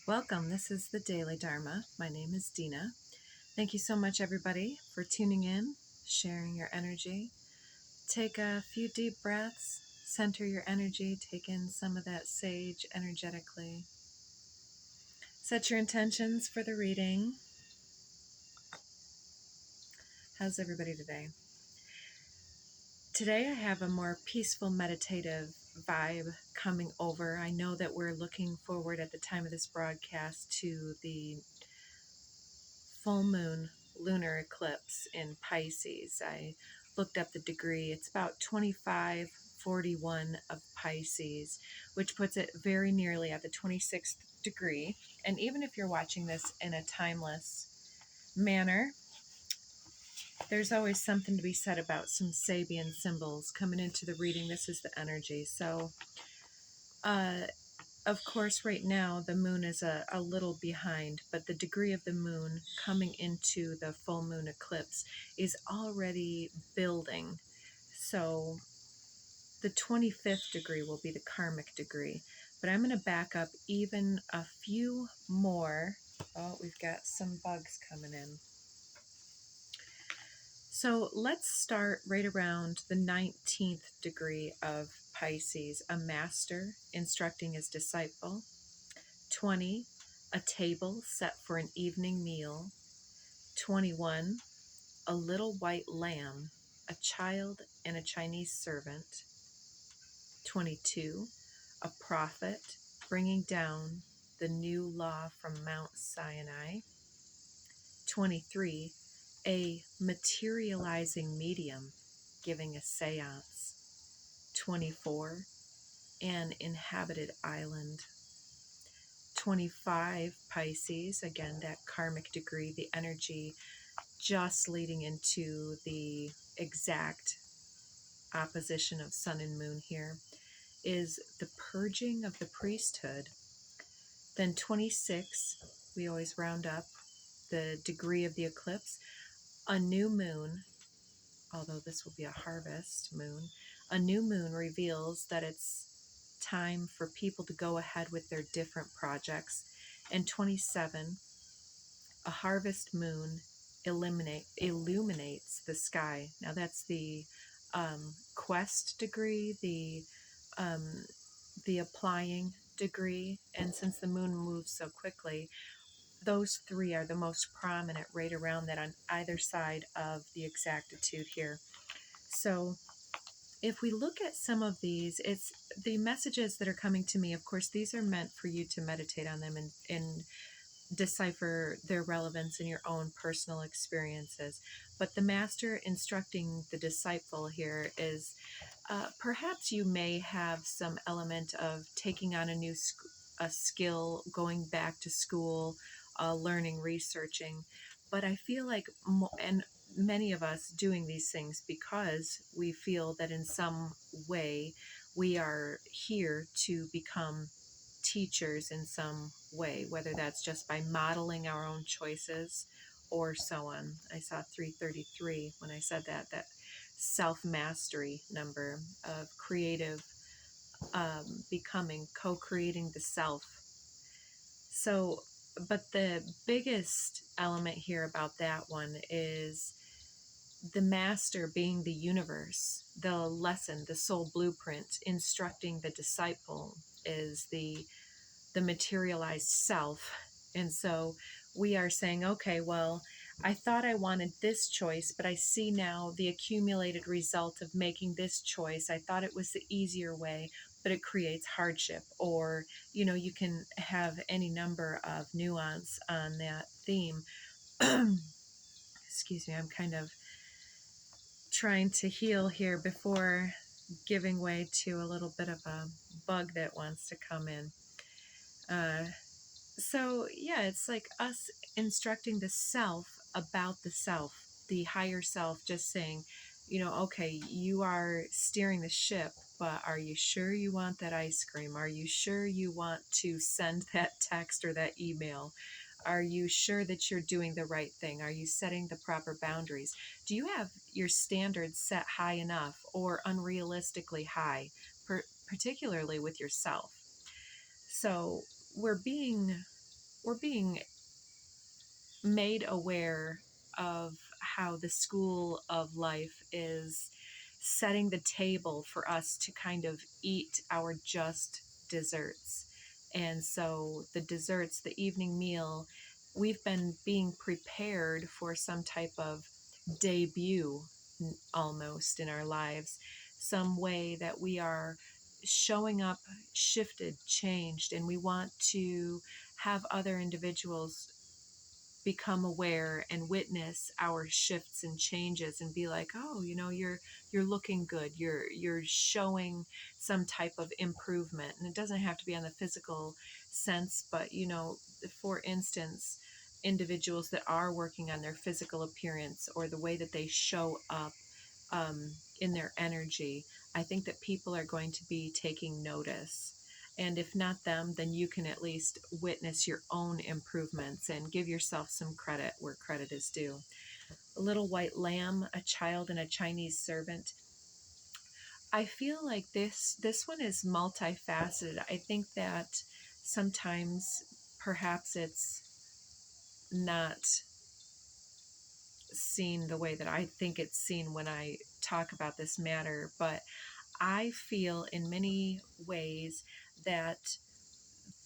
Welcome. This is the Daily Dharma. My name is Dina. Thank you so much, everybody, for tuning in, sharing your energy. Take a few deep breaths, center your energy, take in some of that sage energetically. Set your intentions for the reading. How's everybody today? Today I have a more peaceful, meditative vibe coming over. I know that we're looking forward at the time of this broadcast to the full moon lunar eclipse in Pisces. I looked up the degree. It's about 2541 of Pisces, which puts it very nearly at the 26th degree. And even if you're watching this in a timeless manner, there's always something to be said about some Sabian symbols coming into the reading. This is the energy. So, of course, right now the moon is a little behind, but the degree of the moon coming into the full moon eclipse is already building. So the 25th degree will be the karmic degree. But I'm going to back up even a few more. Oh, we've got some bugs coming in. So let's start right around the 19th degree of Pisces, a master instructing his disciple. 20, a table set for an evening meal. 21, a little white lamb, a child and a Chinese servant. 22, a prophet bringing down the new law from Mount Sinai. 23, a materializing medium giving a seance. 24, an inhabited island. 25 Pisces, again that karmic degree, the energy just leading into the exact opposition of sun and moon here, is the purging of the priesthood. Then 26, we always round up the degree of the eclipse, a new moon, although this will be a harvest moon. A new moon reveals that it's time for people to go ahead with their different projects. And 27, a harvest moon illuminates the sky. Now that's the quest degree, the applying degree, and since the moon moves so quickly, those three are the most prominent right around that on either side of the exactitude here. So if we look at some of these, it's the messages that are coming to me. Of course, these are meant for you to meditate on them and decipher their relevance in your own personal experiences. But the master instructing the disciple here is perhaps you may have some element of taking on a skill, going back to school, learning, researching. But I feel like, and many of us doing these things because we feel that in some way we are here to become teachers in some way, whether that's just by modeling our own choices or so on. I saw 333 when I said that self-mastery number of creative becoming, co-creating the self. So, but the biggest element here about that one is the master being the universe, the lesson, the soul blueprint, instructing the disciple is the materialized self. And so we are saying, okay, well, I thought I wanted this choice, but I see now the accumulated result of making this choice. I thought it was the easier way, but it creates hardship. Or, you can have any number of nuance on that theme. Excuse me, I'm kind of trying to heal here before giving way to a little bit of a bug that wants to come in. So yeah, it's like us instructing the self about the self, the higher self, just saying, okay, you are steering the ship, but are you sure you want that ice cream? Are you sure you want to send that text or that email? Are you sure that you're doing the right thing? Are you setting the proper boundaries? Do you have your standards set high enough or unrealistically high, particularly with yourself? So we're being we're being made aware of how the school of life is setting the table for us to kind of eat our just desserts. And so the desserts, the evening meal, we've been being prepared for some type of debut almost in our lives, some way that we are showing up shifted, changed, and we want to have other individuals become aware and witness our shifts and changes and be like, oh, you're looking good, you're showing some type of improvement. And it doesn't have to be on the physical sense, but for instance, individuals that are working on their physical appearance or the way that they show up, in their energy, I think that people are going to be taking notice. And if not them, then you can at least witness your own improvements and give yourself some credit where credit is due. A little white lamb, a child, and a Chinese servant. I feel like this one is multifaceted. I think that sometimes perhaps it's not seen the way that I think it's seen when I talk about this matter, but I feel in many ways that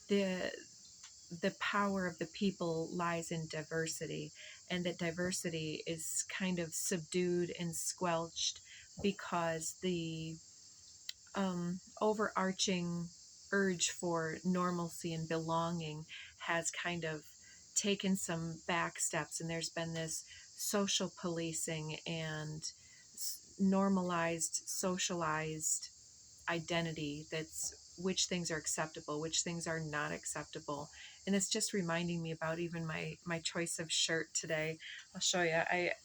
the the power of the people lies in diversity, and that diversity is kind of subdued and squelched because the overarching urge for normalcy and belonging has kind of taken some back steps, and there's been this social policing and normalized, socialized identity that's which things are acceptable, which things are not acceptable. And it's just reminding me about even my choice of shirt today. I'll show you.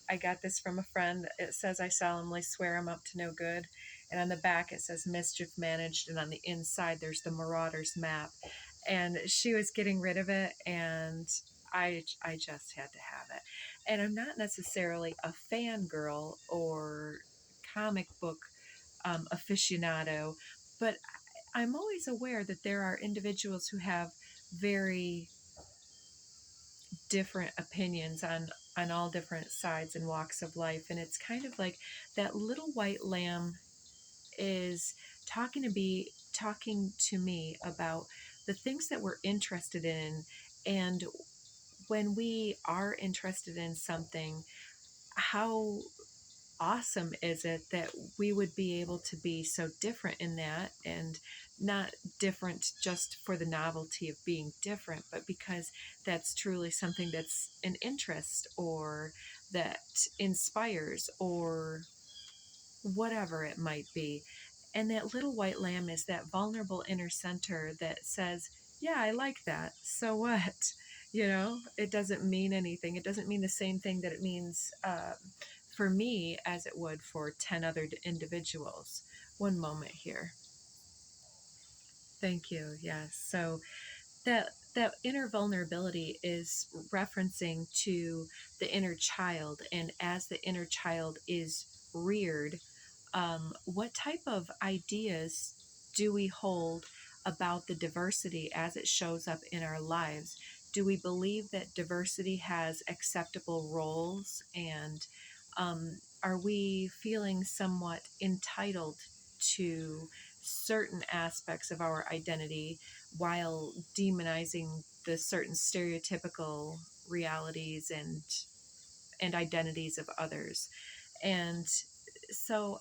I got this from a friend. It says, I solemnly swear I'm up to no good. And on the back it says mischief managed, and on the inside there's the Marauders map. And she was getting rid of it, and I just had to have it. And I'm not necessarily a fangirl or comic book aficionado, but I'm always aware that there are individuals who have very different opinions on all different sides and walks of life. And it's kind of like that little white lamb is talking to me about the things that we're interested in. And when we are interested in something, how awesome is it that we would be able to be so different in that, and not different just for the novelty of being different, but because that's truly something that's an interest or that inspires or whatever it might be. And that little white lamb is that vulnerable inner center that says, yeah, I like that. So what? It doesn't mean anything. It doesn't mean the same thing that it means for me as it would for 10 other individuals. One moment here. Thank you. Yes. So that inner vulnerability is referencing to the inner child, and as the inner child is reared, what type of ideas do we hold about the diversity as it shows up in our lives? Do we believe that diversity has acceptable roles? And are we feeling somewhat entitled to certain aspects of our identity while demonizing the certain stereotypical realities and identities of others? And so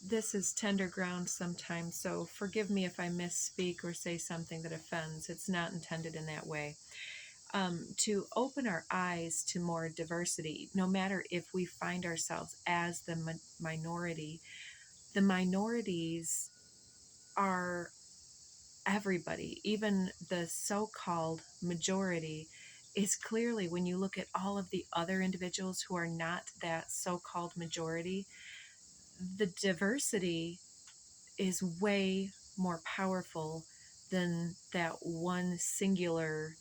this is tender ground sometimes, so forgive me if I misspeak or say something that offends. It's not intended in that way. To open our eyes to more diversity, no matter if we find ourselves as the minority, the minorities are everybody. Even the so-called majority is clearly, when you look at all of the other individuals who are not that so-called majority, the diversity is way more powerful than that one singular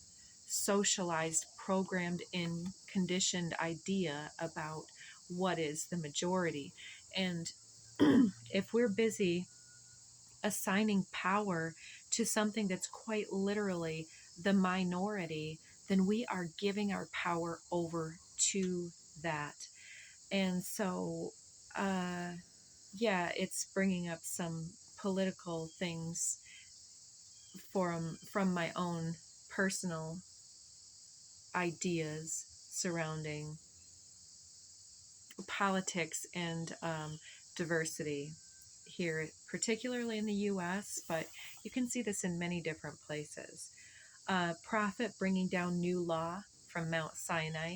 socialized, programmed in, conditioned idea about what is the majority. And if we're busy assigning power to something that's quite literally the minority, then we are giving our power over to that. And so, uh, yeah, it's bringing up some political things from my own personal ideas surrounding politics and diversity here, particularly in the US, but you can see this in many different places. Prophet bringing down new law from Mount Sinai.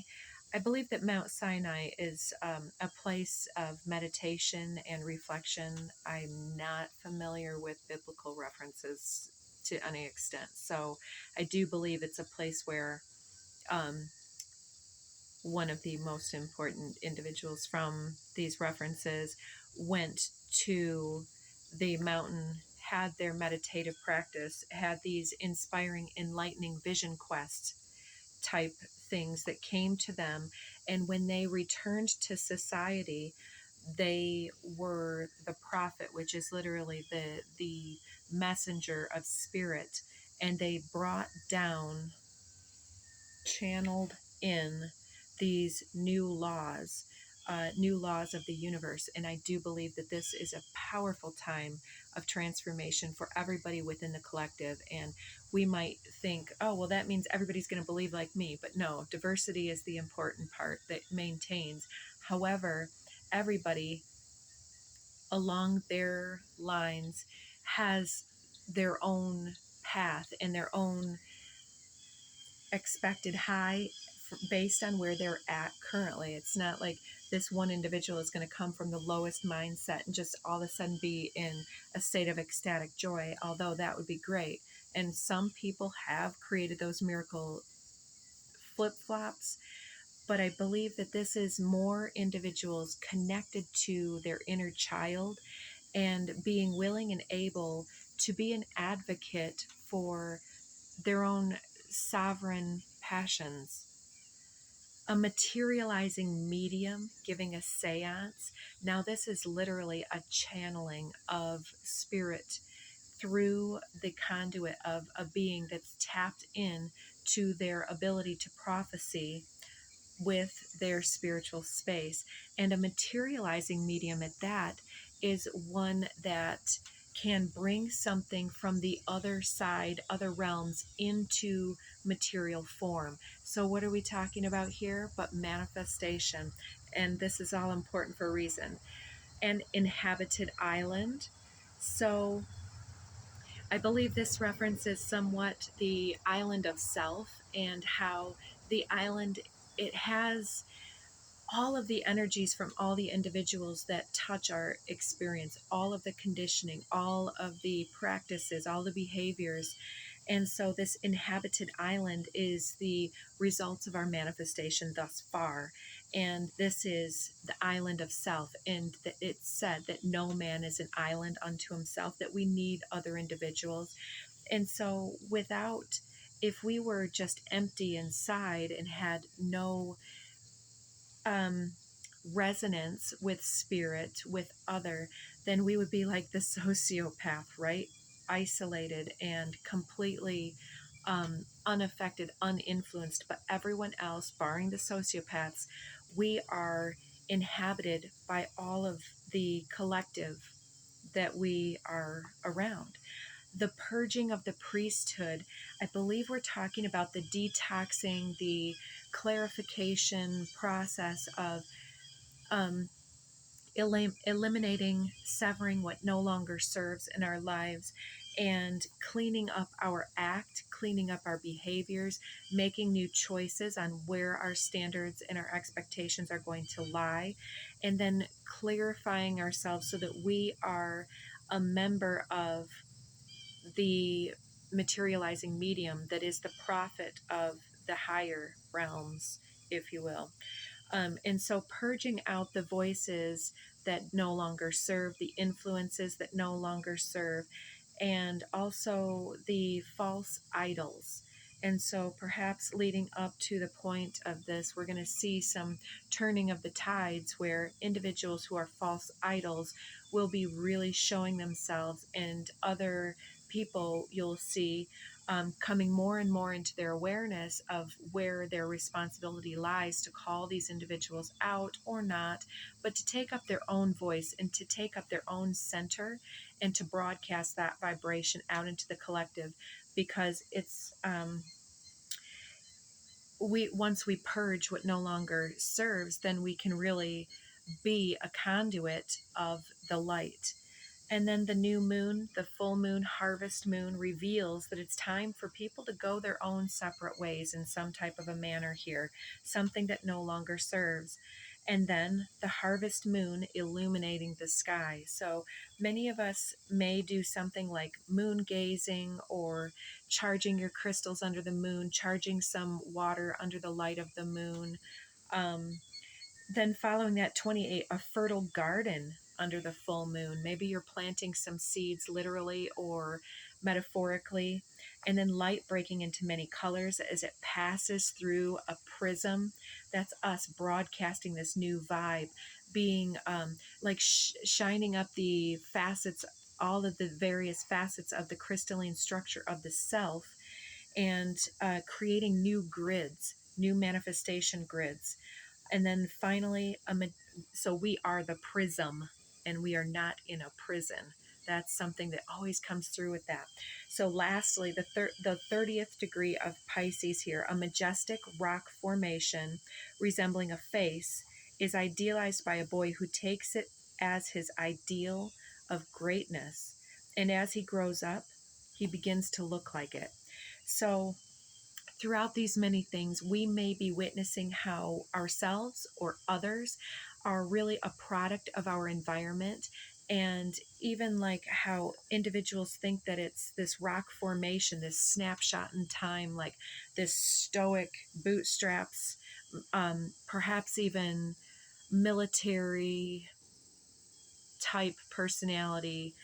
I believe that Mount Sinai is a place of meditation and reflection. I'm not familiar with biblical references to any extent. So I do believe it's a place where um, one of the most important individuals from these references went to the mountain, had their meditative practice, had these inspiring, enlightening vision quest type things that came to them. And when they returned to society, they were the prophet, which is literally the messenger of spirit. And they brought down, channeled in these new laws of the universe. And I do believe that this is a powerful time of transformation for everybody within the collective. And we might think, oh, well, that means everybody's going to believe like me. But no, diversity is the important part that maintains. However, everybody along their lines has their own path and their own expected high based on where they're at currently. It's not like this one individual is going to come from the lowest mindset and just all of a sudden be in a state of ecstatic joy, although that would be great. And some people have created those miracle flip flops, but I believe that this is more individuals connected to their inner child and being willing and able to be an advocate for their own sovereign passions. A materializing medium giving a seance. Now, this is literally a channeling of spirit through the conduit of a being that's tapped in to their ability to prophecy with their spiritual space. And a materializing medium at that is one that can bring something from the other side, other realms, into material form. So, what are we talking about here? But manifestation. And this is all important for a reason. An inhabited island. So, I believe this references somewhat the island of self and how the island, it has all of the energies from all the individuals that touch our experience, all of the conditioning, all of the practices, all the behaviors. And so this inhabited island is the results of our manifestation thus far. And this is the island of self. And it's said that no man is an island unto himself, that we need other individuals. And so if we were just empty inside and had no um, resonance with spirit, with other, then we would be like the sociopath, right? Isolated and completely unaffected, uninfluenced. But everyone else, barring the sociopaths, we are inhabited by all of the collective that we are around. The purging of the priesthood, I believe we're talking about the detoxing, the clarification process of um, eliminating, severing what no longer serves in our lives, and cleaning up our act, cleaning up our behaviors, making new choices on where our standards and our expectations are going to lie, and then clarifying ourselves so that we are a member of the materializing medium that is the prophet of the higher realms, if you will. And so purging out the voices that no longer serve, the influences that no longer serve, and also the false idols. And so perhaps leading up to the point of this, we're going to see some turning of the tides where individuals who are false idols will be really showing themselves, and other people you'll see coming more and more into their awareness of where their responsibility lies to call these individuals out or not, but to take up their own voice and to take up their own center and to broadcast that vibration out into the collective, because it's we once we purge what no longer serves, then we can really be a conduit of the light. And then the new moon, the full moon, harvest moon, reveals that it's time for people to go their own separate ways in some type of a manner here, something that no longer serves. And then the harvest moon illuminating the sky. So many of us may do something like moon gazing or charging your crystals under the moon, charging some water under the light of the moon. Um, then following that 28, a fertile garden under the full moon. Maybe you're planting some seeds literally or metaphorically, and then light breaking into many colors as it passes through a prism. That's us broadcasting this new vibe, being like shining up the facets, all of the various facets of the crystalline structure of the self, and creating new grids, new manifestation grids. And then finally, so we are the prism and we are not in a prison. That's something that always comes through with that. So lastly, the 30th degree of Pisces here, a majestic rock formation resembling a face, is idealized by a boy who takes it as his ideal of greatness. And as he grows up, he begins to look like it. So throughout these many things, we may be witnessing how ourselves or others are really a product of our environment. And even like how individuals think that it's this rock formation, this snapshot in time, like this stoic bootstraps, perhaps even military type personality,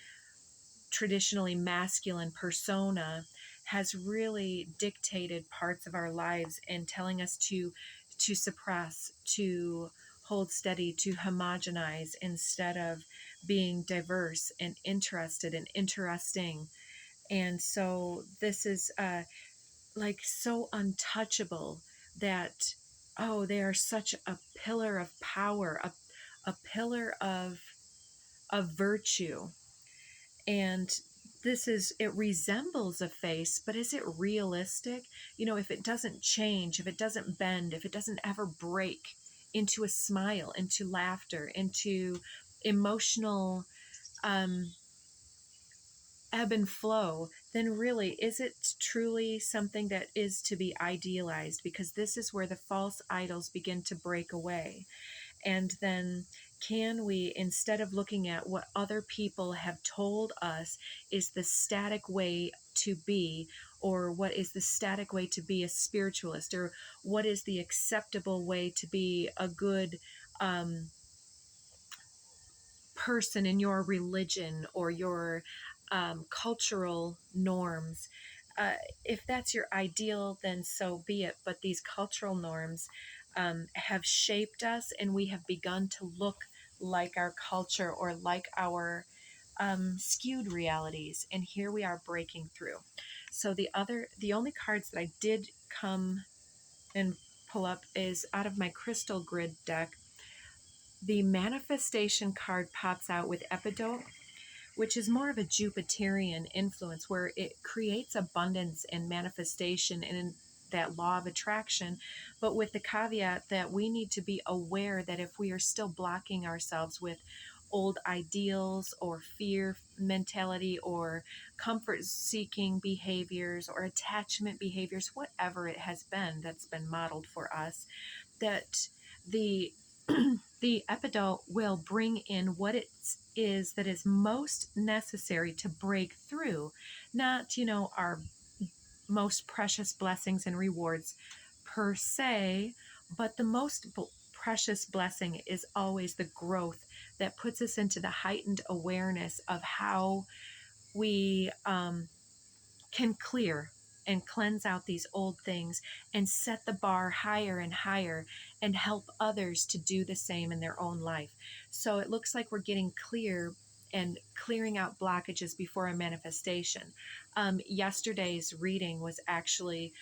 traditionally masculine persona, has really dictated parts of our lives and telling us to suppress, to hold steady, to homogenize instead of being diverse and interested and interesting. And so this is like so untouchable that, oh, they are such a pillar of power, a pillar of virtue. And it resembles a face, but is it realistic? If it doesn't change, if it doesn't bend, if it doesn't ever break into a smile, into laughter, into emotional um, ebb and flow, then really, is it truly something that is to be idealized? Because this is where the false idols begin to break away. And then, can we, instead of looking at what other people have told us is the static way to be, or what is the static way to be a spiritualist, or what is the acceptable way to be a good person in your religion or your cultural norms. Uh, if that's your ideal, then so be it. But these cultural norms have shaped us, and we have begun to look like our culture or like our skewed realities. And here we are breaking through. So the only cards that I did come and pull up is out of my crystal grid deck. The manifestation card pops out with Epidote, which is more of a Jupiterian influence where it creates abundance and manifestation and that law of attraction, but with the caveat that we need to be aware that if we are still blocking ourselves with old ideals or fear mentality or comfort seeking behaviors or attachment behaviors, whatever it has been that's been modeled for us, that the the epidote will bring in what it is that is most necessary to break through, not, our most precious blessings and rewards per se, but the most precious blessing is always the growth that puts us into the heightened awareness of how we can clear and cleanse out these old things and set the bar higher and higher and help others to do the same in their own life. So it looks like we're getting clear and clearing out blockages before a manifestation. Yesterday's reading was actually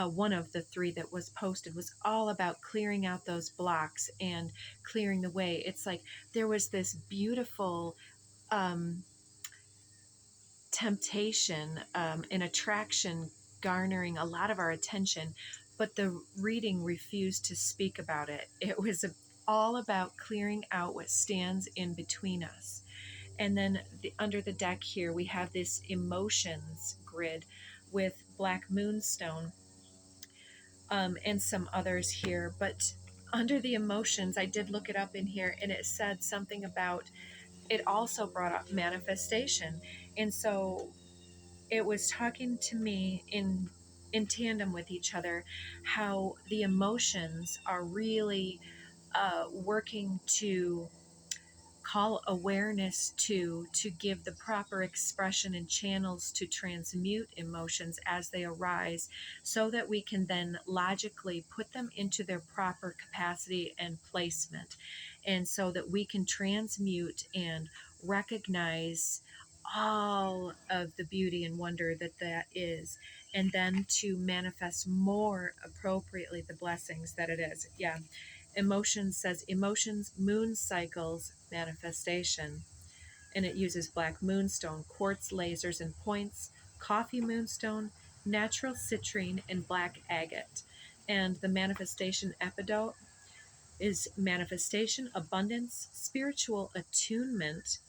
one of the three that was posted was all about clearing out those blocks and clearing the way. It's like there was this beautiful um, temptation and attraction garnering a lot of our attention, but the reading refused to speak about it. It was all about clearing out what stands in between us. And then under the deck here, we have this emotions grid with Black Moonstone and some others here. But under the emotions, I did look it up in here, and it said something about it also brought up manifestation. And so it was talking to me in tandem with each other how the emotions are really working to call awareness to give the proper expression and channels to transmute emotions as they arise so that we can then logically put them into their proper capacity and placement, and so that we can transmute and recognize all of the beauty and wonder that that is, and then to manifest more appropriately the blessings that it is. Yeah. Emotions says emotions, moon cycles, manifestation. And it uses black moonstone, quartz lasers and points, coffee moonstone, natural citrine, and black agate. And the manifestation epidote is manifestation, abundance, spiritual attunement.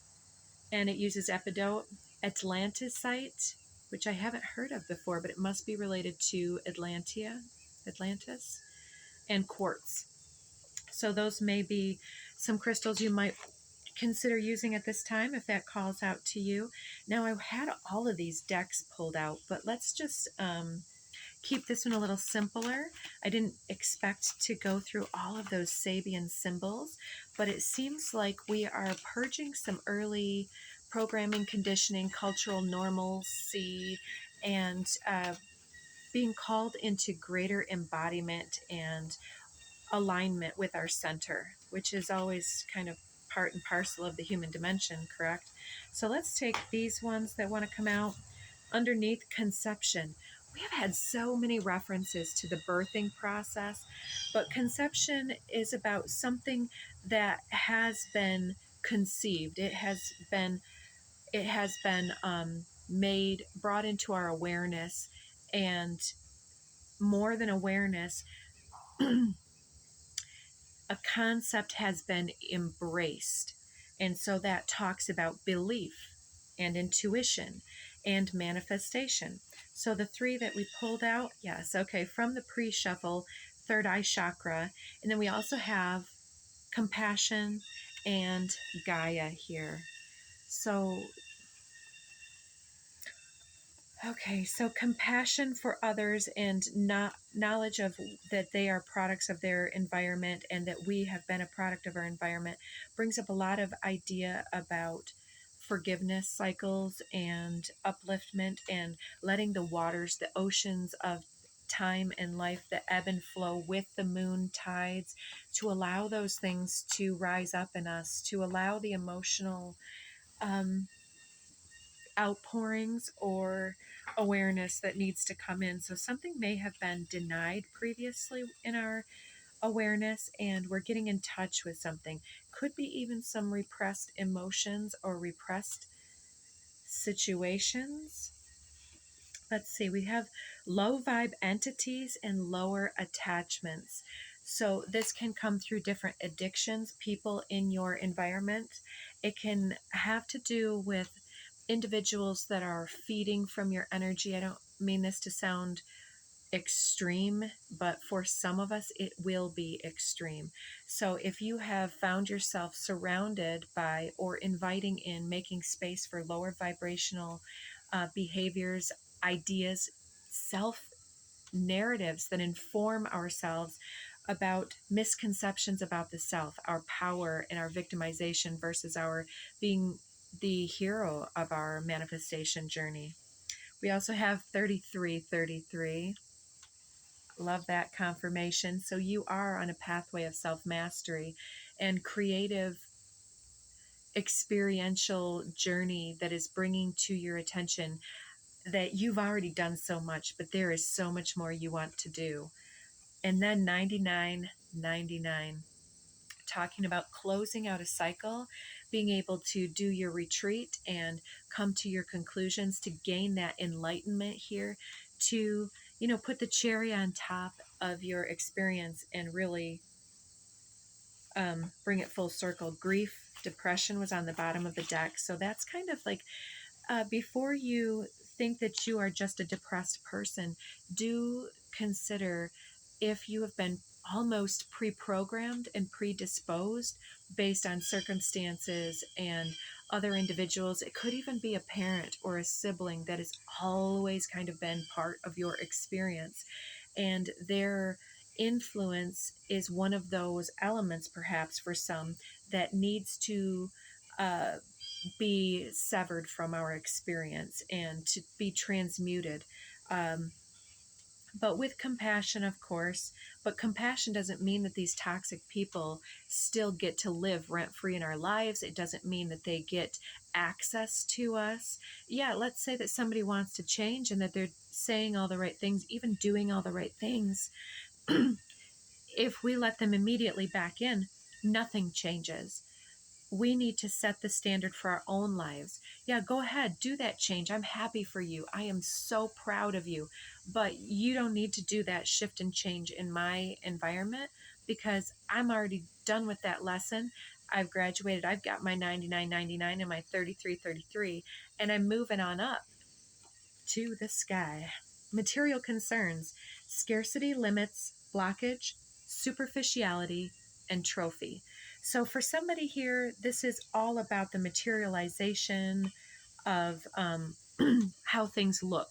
And it uses epidote, Atlantisite, which I haven't heard of before, but it must be related to Atlantis, and quartz. So those may be some crystals you might consider using at this time if that calls out to you. Now, I had all of these decks pulled out, but let's just keep this one a little simpler. I didn't expect to go through all of those Sabian symbols, but it seems like we are purging some early programming, conditioning, cultural normalcy, and being called into greater embodiment and alignment with our center, which is always kind of part and parcel of the human dimension, correct? So let's take these ones that want to come out underneath conception. We have had so many references to the birthing process, but conception is about something that has been conceived. It has been made, brought into our awareness, and more than awareness, a concept has been embraced. And so that talks about belief and intuition and manifestation. So the three that we pulled out, yes, okay, from the pre-shuffle, third eye chakra. And then we also have compassion and Gaia here. So okay, so compassion for others and not knowledge of that they are products of their environment and that we have been a product of our environment brings up a lot of idea about forgiveness cycles and upliftment and letting the waters, the oceans of time and life, the ebb and flow with the moon tides, to allow those things to rise up in us, to allow the emotional um, outpourings or awareness that needs to come in. So something may have been denied previously in our awareness, and we're getting in touch with something. Could be even some repressed emotions or repressed situations. Let's see, we have low vibe entities and lower attachments. So this can come through different addictions, people in your environment. It can have to do with individuals that are feeding from your energy. I don't mean this to sound extreme, but for some of us, it will be extreme. So if you have found yourself surrounded by or inviting in, making space for lower vibrational behaviors, ideas, self narratives that inform ourselves about misconceptions about the self, our power and our victimization versus our being the hero of our manifestation journey. We also have 3333. Love that confirmation. So you are on a pathway of self mastery and creative experiential journey that is bringing to your attention that you've already done so much, but there is so much more you want to do. And then 99.99, talking about closing out a cycle, being able to do your retreat and come to your conclusions to gain that enlightenment here, to, put the cherry on top of your experience and really bring it full circle. Grief, depression was on the bottom of the deck. So that's kind of like, before you think that you are just a depressed person, do consider if you have been almost pre-programmed and predisposed based on circumstances and other individuals. It could even be a parent or a sibling that has always kind of been part of your experience, and their influence is one of those elements, perhaps for some, that needs to uh, be severed from our experience and to be transmuted. Um, but with compassion, of course. But compassion doesn't mean that these toxic people still get to live rent free in our lives. It doesn't mean that they get access to us. Yeah, let's say that somebody wants to change and that they're saying all the right things, even doing all the right things. If we let them immediately back in, nothing changes. We need to set the standard for our own lives. Yeah, go ahead, do that change. I'm happy for you. I am so proud of you. But you don't need to do that shift and change in my environment, because I'm already done with that lesson. I've graduated. I've got my 99.99 and my 33.33, and I'm moving on up to the sky. Material concerns, scarcity, limits, blockage, superficiality, and trophy. So for somebody here, this is all about the materialization of how things look.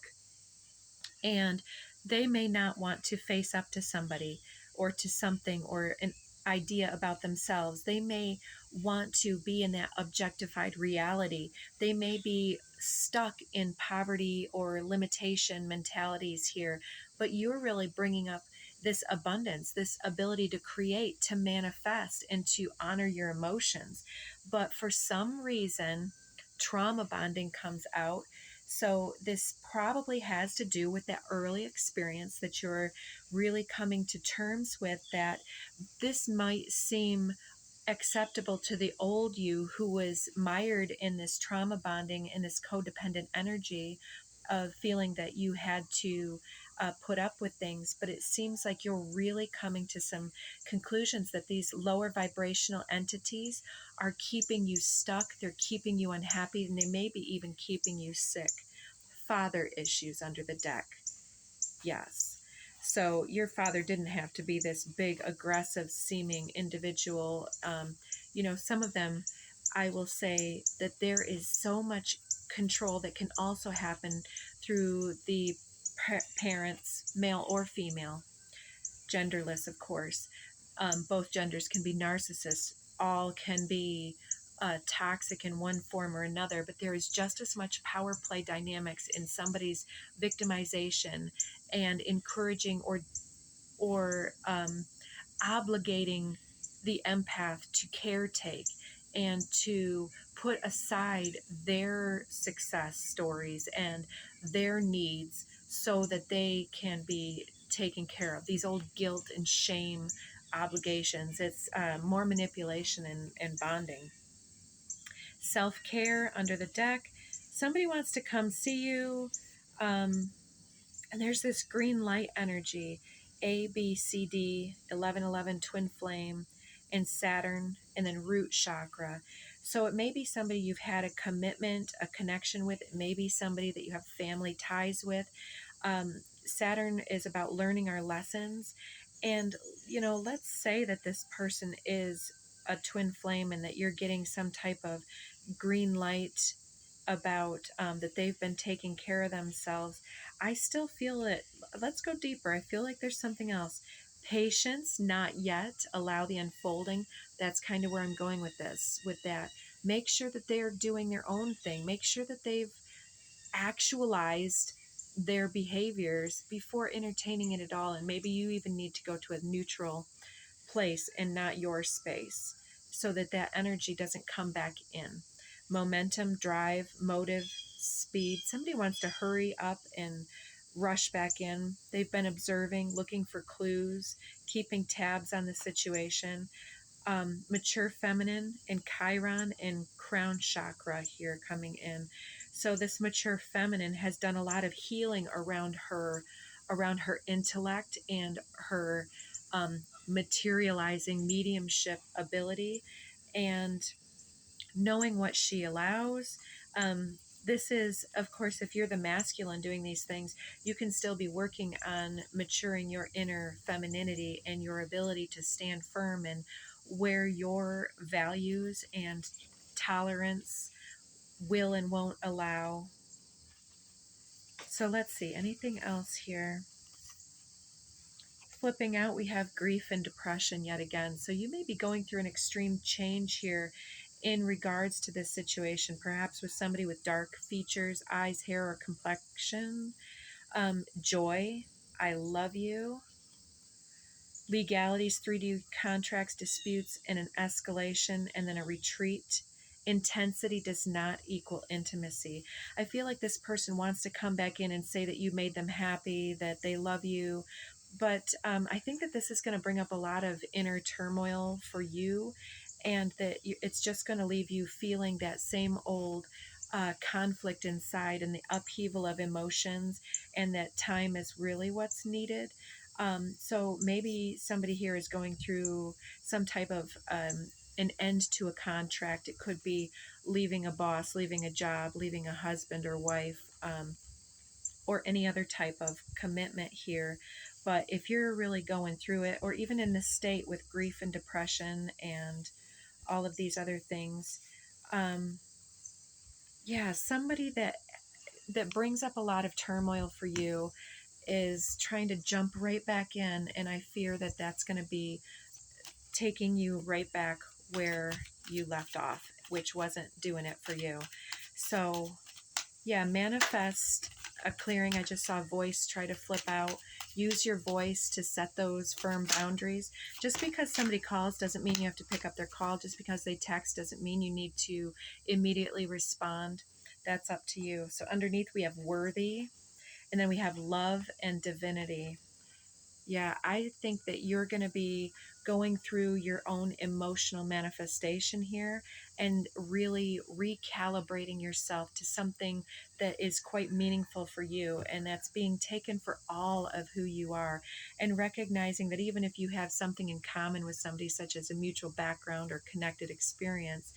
And they may not want to face up to somebody or to something or an idea about themselves. They may want to be in that objectified reality. They may be stuck in poverty or limitation mentalities here, but you're really bringing up this abundance, this ability to create, to manifest, and to honor your emotions. But for some reason, trauma bonding comes out. So this probably has to do with that early experience that you're really coming to terms with, that this might seem acceptable to the old you who was mired in this trauma bonding and this codependent energy of feeling that you had to put up with things. But it seems like you're really coming to some conclusions that these lower vibrational entities are keeping you stuck, they're keeping you unhappy, and they may be even keeping you sick. Father issues under the deck. Yes. So your father didn't have to be this big, aggressive seeming individual. Some of them, I will say that there is so much control that can also happen through the parents, male or female, genderless, of course. Both genders can be narcissists, all can be toxic in one form or another, but there is just as much power play dynamics in somebody's victimization and encouraging or obligating the empath to caretake and to put aside their success stories and their needs so that they can be taken care of. These old guilt and shame obligations. It's more manipulation and bonding. Self-care under the deck. Somebody wants to come see you. And there's this green light energy, A, B, C, D, 1111, twin flame, and Saturn, and then root chakra. So it may be somebody you've had a commitment, a connection with. It may be somebody that you have family ties with. Saturn is about learning our lessons. And, let's say that this person is a twin flame and that you're getting some type of green light about that they've been taking care of themselves. I still feel it. Let's go deeper. I feel like there's something else. Patience, not yet. Allow the unfolding. That's kind of where I'm going with this, with that. Make sure that they're doing their own thing. Make sure that they've actualized their behaviors before entertaining it at all. And maybe you even need to go to a neutral place and not your space. so that that energy doesn't come back in. Momentum, drive, motive, speed. Somebody wants to hurry up and rush back in. They've been observing, looking for clues, keeping tabs on the situation. Mature feminine and Chiron and crown chakra here coming in. So this mature feminine has done a lot of healing around her intellect and her materializing mediumship ability, and knowing what she allows. This is, of course, if you're the masculine doing these things, you can still be working on maturing your inner femininity and your ability to stand firm and where your values and tolerance will and won't allow. So let's see, anything else here? Flipping out, we have grief and depression yet again. So you may be going through an extreme change here in regards to this situation, perhaps with somebody with dark features, eyes, hair, or complexion. Joy, I love you. Legalities, 3D contracts, disputes, and an escalation, and then a retreat. Intensity does not equal intimacy. I feel like this person wants to come back in and say that you made them happy, that they love you, but I think that this is going to bring up a lot of inner turmoil for you, and that it's just going to leave you feeling that same old conflict inside and the upheaval of emotions, and that time is really what's needed. So maybe somebody here is going through some type of an end to a contract. It could be leaving a boss, leaving a job, leaving a husband or wife, or any other type of commitment here. But if you're really going through it, or even in this state with grief and depression and all of these other things, yeah, somebody that brings up a lot of turmoil for you is trying to jump right back in, and I fear that that's going to be taking you right back where you left off, which wasn't doing it for you. So yeah, manifest a clearing. I just saw voice try to flip out. Use your voice to set those firm boundaries. Just because somebody calls doesn't mean you have to pick up their call. Just because they text doesn't mean you need to immediately respond. That's up to you. So underneath we have worthy, and then we have love and divinity. Yeah, I think that you're going to be going through your own emotional manifestation here and really recalibrating yourself to something that is quite meaningful for you, and that's being taken for all of who you are, and recognizing that even if you have something in common with somebody, such as a mutual background or connected experience,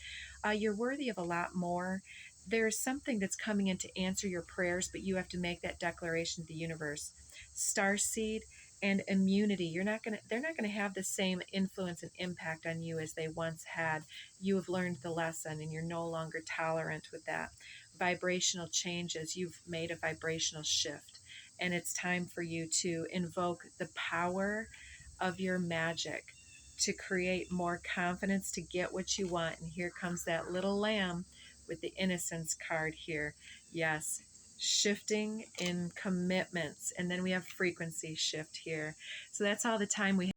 you're worthy of a lot more. There's something that's coming in to answer your prayers, but you have to make that declaration to the universe. Starseed and immunity, they're not going to have the same influence and impact on you as they once had. You have learned the lesson and you're no longer tolerant with that. Vibrational changes, you've made a vibrational shift, and it's time for you to invoke the power of your magic to create more confidence to get what you want. And here comes that little lamb with the innocence card here. Yes, shifting in commitments, and then we have frequency shift here. So that's all the time we have.